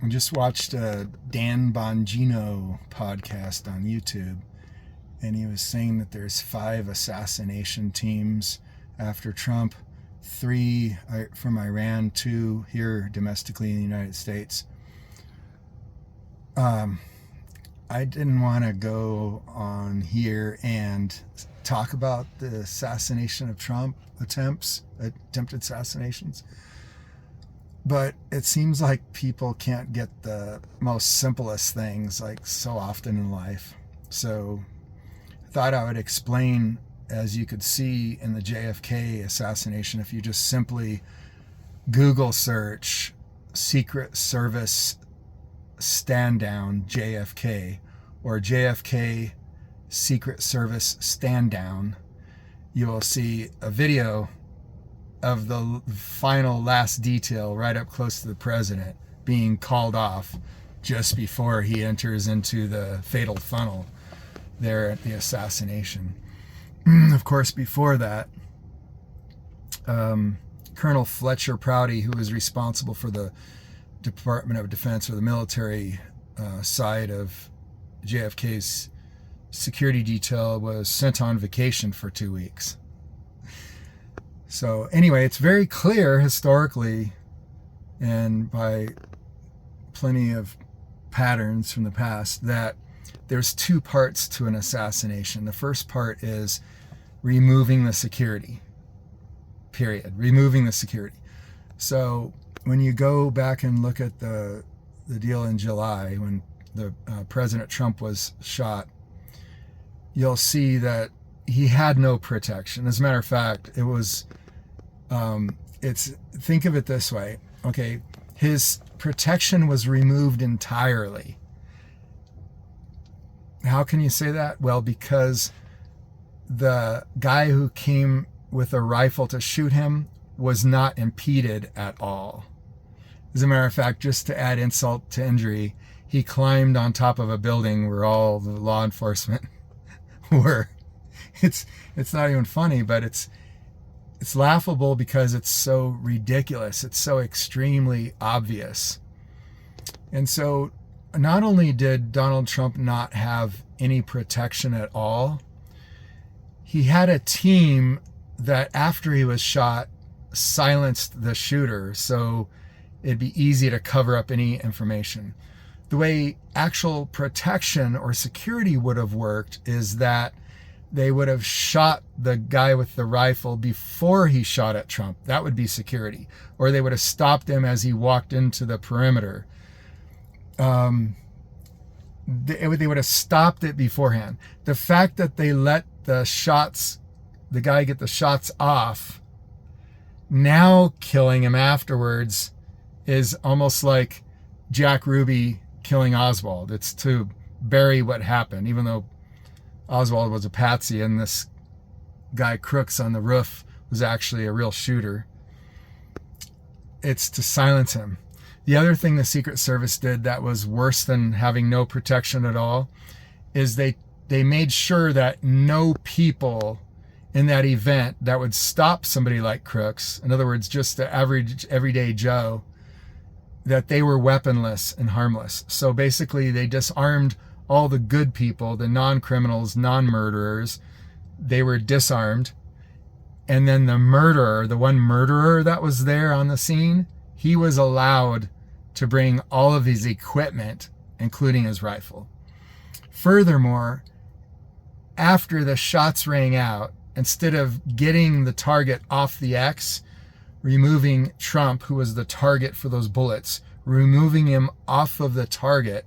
I just watched a Dan Bongino podcast on YouTube, and he was saying that there's 5 assassination teams after Trump, 3 from Iran, 2 here domestically in the United States. I didn't want to go on here and talk about the assassination of Trump attempted assassinations. But it seems like people can't get the most simplest things, like so often in life. So I thought I would explain, as you could see in the JFK assassination, if you just simply Google search Secret Service stand down JFK or JFK Secret Service stand down, you will see a video of the final last detail right up close to the president being called off just before he enters into the fatal funnel there at the assassination. Of course, before that, Colonel Fletcher Prouty, who was responsible for the Department of Defense or the military side of JFK's security detail, was sent on vacation for 2 weeks. So anyway, it's very clear historically and by plenty of patterns from the past that there's 2 parts to an assassination. The first part is removing the security, period. Removing the security. So when you go back and look at the deal in July when the President Trump was shot, you'll see that he had no protection. As a matter of fact, it was, think of it this way. Okay. His protection was removed entirely. How can you say that? Well, because the guy who came with a rifle to shoot him was not impeded at all. As a matter of fact, just to add insult to injury, he climbed on top of a building where all the law enforcement were. It's not even funny, but it's laughable because it's so ridiculous. It's so extremely obvious. And so not only did Donald Trump not have any protection at all, he had a team that after he was shot silenced the shooter so it'd be easy to cover up any information. The way actual protection or security would have worked is that they would have shot the guy with the rifle before he shot at Trump. That would be security. Or they would have stopped him as he walked into the perimeter. They would have stopped it beforehand. The fact that they let the guy get the shots off, now killing him afterwards is almost like Jack Ruby killing Oswald. It's to bury what happened, even though Oswald was a patsy and this guy Crooks on the roof was actually a real shooter. It's to silence him. The other thing the Secret Service did that was worse than having no protection at all is they made sure that no people in that event that would stop somebody like Crooks, in other words, just the average everyday Joe, that they were weaponless and harmless. So basically they disarmed all the good people, the non-criminals, non-murderers. They were disarmed. And then the murderer, the one murderer that was there on the scene, he was allowed to bring all of his equipment, including his rifle. Furthermore, after the shots rang out, instead of getting the target off the X, removing Trump, who was the target for those bullets, removing him off of the target,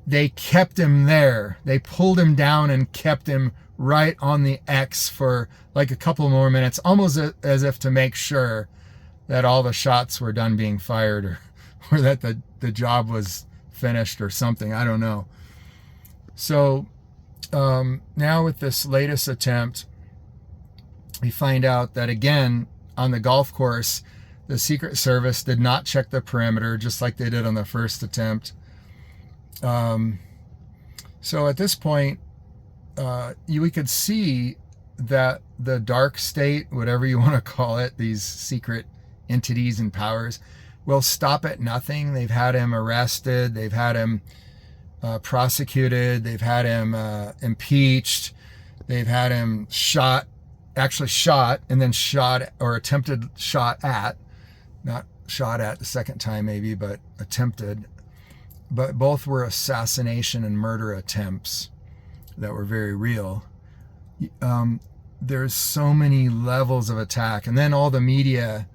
they kept him there. They pulled him down and kept him right on the X for like a couple more minutes, almost as if to make sure that all the shots were done being fired or that the job was finished or something. I don't know. So now with this latest attempt, we find out that again, on the golf course, the Secret Service did not check the perimeter just like they did on the first attempt. So at this point, we could see that the dark state, whatever you want to call it, these secret entities and powers, will stop at nothing. They've had him arrested. They've had him prosecuted. They've had him impeached. They've had him actually shot, and then shot or attempted shot at, not shot at the second time maybe, but attempted. But both were assassination and murder attempts that were very real. There's so many levels of attack, and then all the media,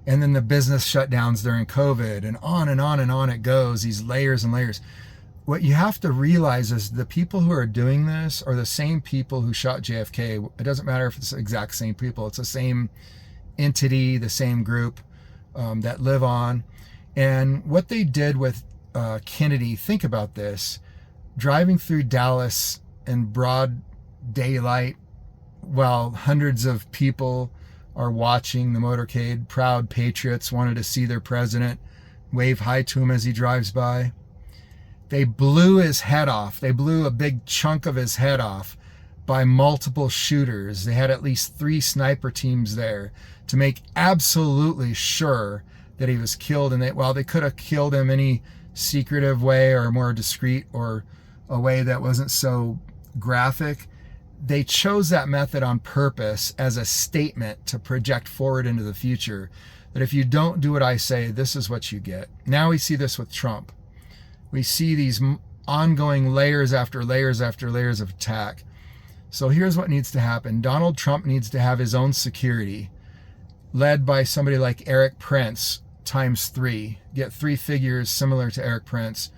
and then the business shutdowns during COVID, and on and on and on it goes, these layers and layers. What you have to realize is the people who are doing this are the same people who shot JFK. It doesn't matter if it's the exact same people. It's the same entity, the same group that live on. And what they did with Kennedy, think about this, driving through Dallas in broad daylight while hundreds of people are watching the motorcade. Proud patriots wanted to see their president, wave hi to him as he drives by. They blew his head off. They blew a big chunk of his head off by multiple shooters. They had at least 3 sniper teams there to make absolutely sure that he was killed. And they could have killed him any secretive way or more discreet or a way that wasn't so graphic, they chose that method on purpose as a statement to project forward into the future that if you don't do what I say, this is what you get. Now we see this with Trump. We see these ongoing layers after layers after layers of attack. So here's what needs to happen. Donald Trump needs to have his own security, led by somebody like Eric Prince times 3. Get 3 figures similar to Eric Prince,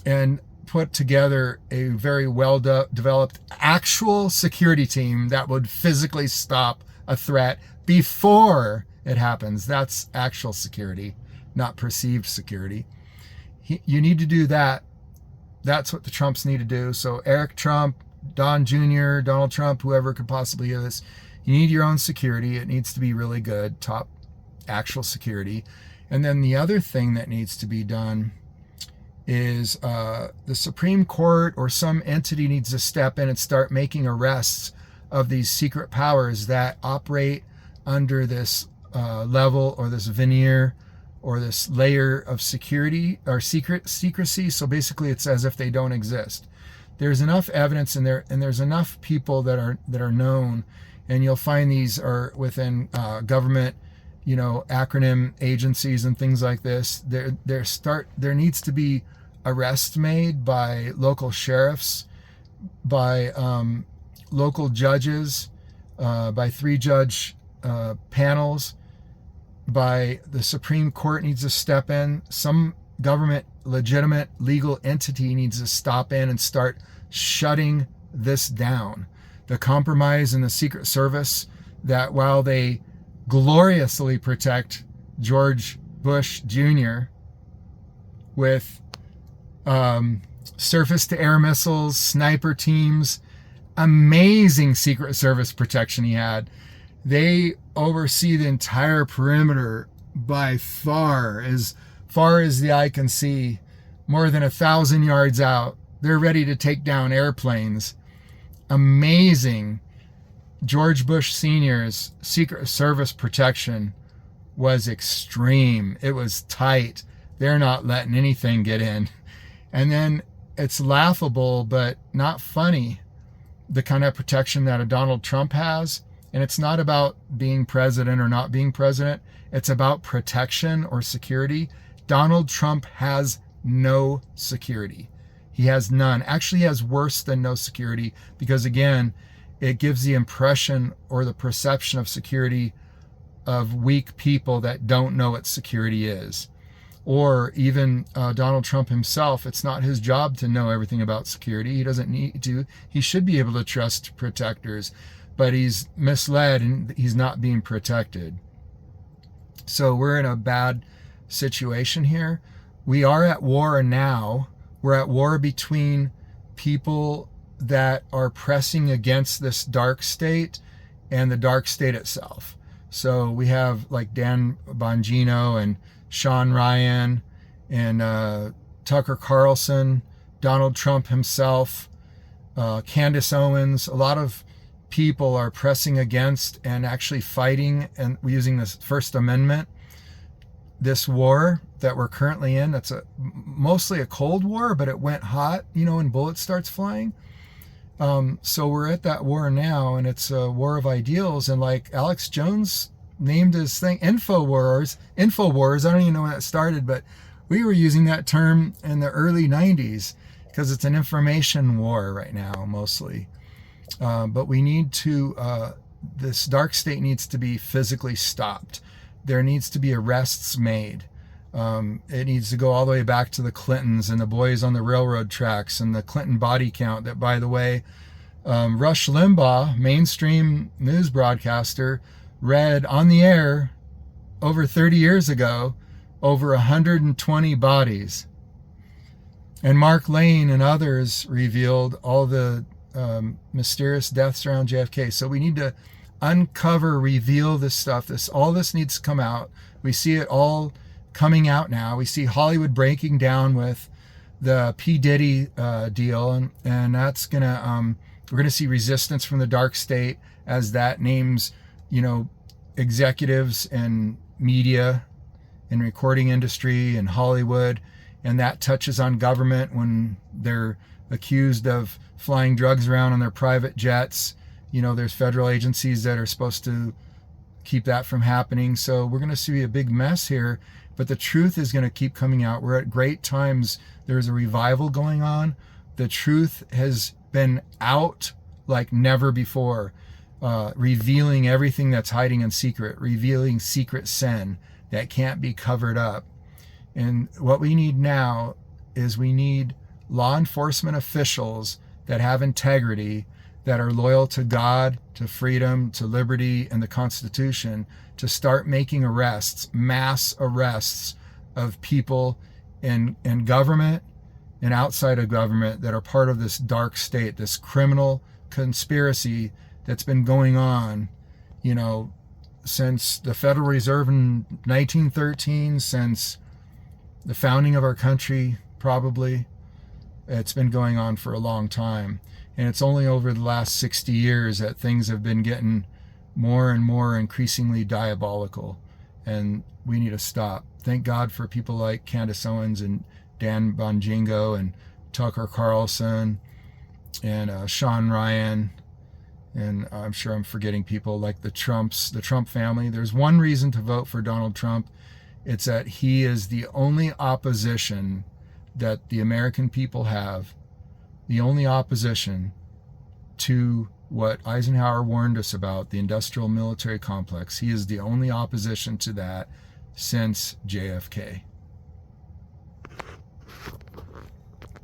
and put together a very well-developed actual security team that would physically stop a threat before it happens. That's actual security, not perceived security. You need to do that. That's what the Trumps need to do. So Eric Trump, Don Jr., Donald Trump, whoever could possibly do this, you need your own security. It needs to be really good, top actual security. And then the other thing that needs to be done is the Supreme Court or some entity needs to step in and start making arrests of these secret powers that operate under this level or this veneer or this layer of security or secrecy. So basically it's as if they don't exist. There's enough evidence in there, and there's enough people that are known, and you'll find these are within government, acronym agencies and things like this. There needs to be arrests made by local sheriffs, by local judges, by 3-judge panels, by the Supreme Court needs to step in. Some government, legitimate legal entity needs to stop in and start shutting this down. The compromise in the Secret Service, that while they gloriously protect George Bush Jr. with surface-to-air missiles, sniper teams, amazing Secret Service protection he had. They oversee the entire perimeter by far as the eye can see, more than 1,000 yards out. They're ready to take down airplanes. Amazing. George Bush Sr.'s Secret Service protection was extreme. It was tight. They're not letting anything get in. And then it's laughable, but not funny, the kind of protection that a Donald Trump has. And it's not about being president or not being president. It's about protection or security. Donald Trump has no security. He has none. Actually, he has worse than no security, because again, it gives the impression or the perception of security of weak people that don't know what security is. Or even Donald Trump himself, it's not his job to know everything about security. He doesn't need to. He should be able to trust protectors, but he's misled and he's not being protected. So we're in a bad situation here. We are at war now. We're at war between people that are pressing against this dark state and the dark state itself. So we have like Dan Bongino and Sean Ryan and Tucker Carlson, Donald Trump himself, Candace Owens. A lot of people are pressing against and actually fighting and using this First Amendment this war that we're currently in, that's mostly a cold war, but it went hot, when bullets starts flying. So we're at that war now, and it's a war of ideals. And like Alex Jones named his thing Infowars. I don't even know when that started, but we were using that term in the early 90s because it's an information war right now, mostly. But we need to, this dark state needs to be physically stopped. There needs to be arrests made. It needs to go all the way back to the Clintons and the boys on the railroad tracks and the Clinton body count that, by the way, Rush Limbaugh, mainstream news broadcaster, read on the air over 30 years ago, over 120 bodies. And Mark Lane and others revealed all the mysterious deaths around JFK. So we need to uncover, reveal this stuff. All this needs to come out. We see it all coming out now. We see Hollywood breaking down with the P. Diddy deal, and that's gonna we're gonna see resistance from the dark state as that names, executives and media and recording industry and Hollywood, and that touches on government when they're accused of flying drugs around on their private jets. There's federal agencies that are supposed to keep that from happening. So we're going to see a big mess here, but the truth is going to keep coming out. We're at great times. There's a revival going on. The truth has been out like never before, revealing everything that's hiding in secret, revealing secret sin that can't be covered up. And what we need now is we need law enforcement officials that have integrity, that are loyal to God, to freedom, to liberty, and the Constitution, to start making arrests, mass arrests of people in government and outside of government that are part of this dark state, this criminal conspiracy that's been going on, since the Federal Reserve in 1913, since the founding of our country, probably. It's been going on for a long time. And it's only over the last 60 years that things have been getting more and more increasingly diabolical. And we need to stop. Thank God for people like Candace Owens and Dan Bongino and Tucker Carlson and Sean Ryan. And I'm sure I'm forgetting people like the Trump family. There's one reason to vote for Donald Trump. It's that he is the only opposition that the American people have, the only opposition to what Eisenhower warned us about, the industrial military complex. He is the only opposition to that since JFK.